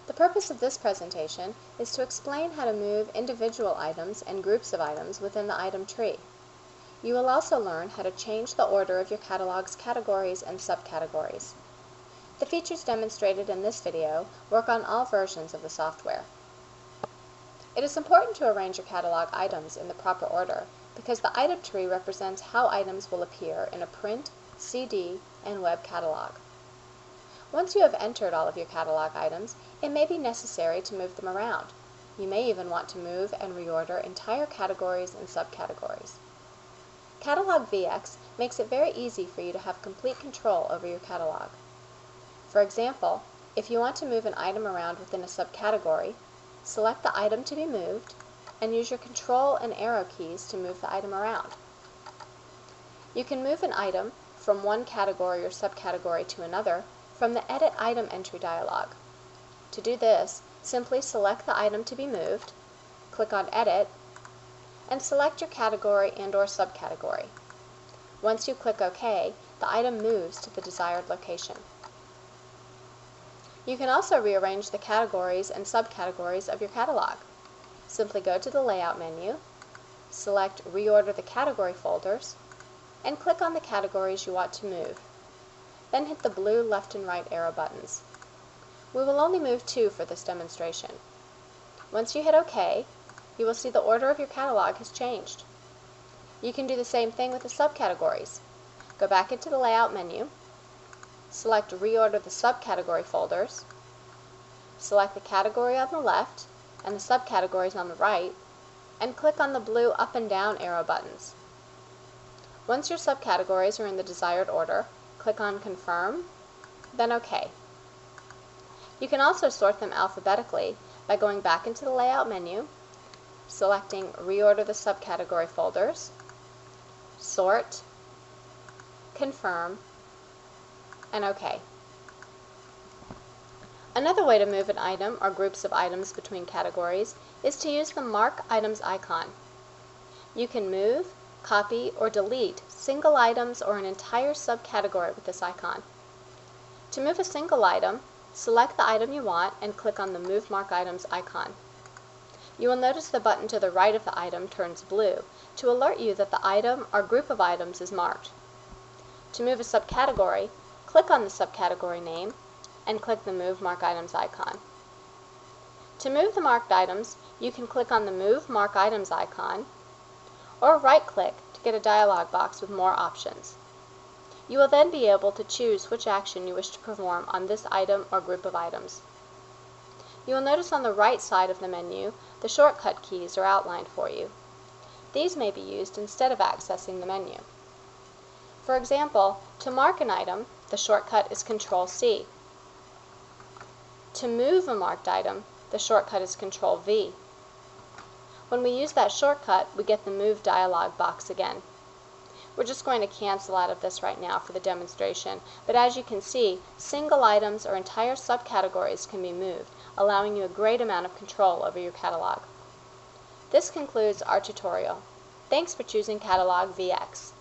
The purpose of this presentation is to explain how to move individual items and groups of items within the item tree. You will also learn how to change the order of your catalog's categories and subcategories. The features demonstrated in this video work on all versions of the software. It is important to arrange your catalog items in the proper order because the item tree represents how items will appear in a print, CD, and web catalog. Once you have entered all of your catalog items, it may be necessary to move them around. You may even want to move and reorder entire categories and subcategories. CatalogVX makes it very easy for you to have complete control over your catalog. For example, if you want to move an item around within a subcategory, select the item to be moved and use your Control and arrow keys to move the item around. You can move an item from one category or subcategory to another from the Edit Item Entry dialog. To do this, simply select the item to be moved, click on Edit, and select your category and/or subcategory. Once you click OK, the item moves to the desired location. You can also rearrange the categories and subcategories of your catalog. Simply go to the Layout menu, select Reorder the Category folders, and click on the categories you want to move. Then hit the blue left and right arrow buttons. We will only move 2 for this demonstration. Once you hit OK, you will see the order of your catalog has changed. You can do the same thing with the subcategories. Go back into the Layout menu, select Reorder the Subcategory folders, select the category on the left and the subcategories on the right, and click on the blue up and down arrow buttons. Once your subcategories are in the desired order, click on Confirm, then OK. You can also sort them alphabetically by going back into the Layout menu, selecting Reorder the Subcategory folders, Sort, Confirm, and OK. Another way to move an item or groups of items between categories is to use the Mark Items icon. You can move, copy, or delete single items or an entire subcategory with this icon. To move a single item, select the item you want and click on the Move Mark Items icon. You will notice the button to the right of the item turns blue to alert you that the item or group of items is marked. To move a subcategory, click on the subcategory name and click the Move Mark Items icon. To move the marked items, you can click on the Move Mark Items icon or right-click to get a dialog box with more options. You will then be able to choose which action you wish to perform on this item or group of items. You will notice on the right side of the menu the shortcut keys are outlined for you. These may be used instead of accessing the menu. For example, to mark an item, the shortcut is Control-C. To move a marked item, the shortcut is Control-V. When we use that shortcut, we get the Move dialog box again. We're just going to cancel out of this right now for the demonstration, but as you can see, single items or entire subcategories can be moved, allowing you a great amount of control over your catalog. This concludes our tutorial. Thanks for choosing CatalogVX.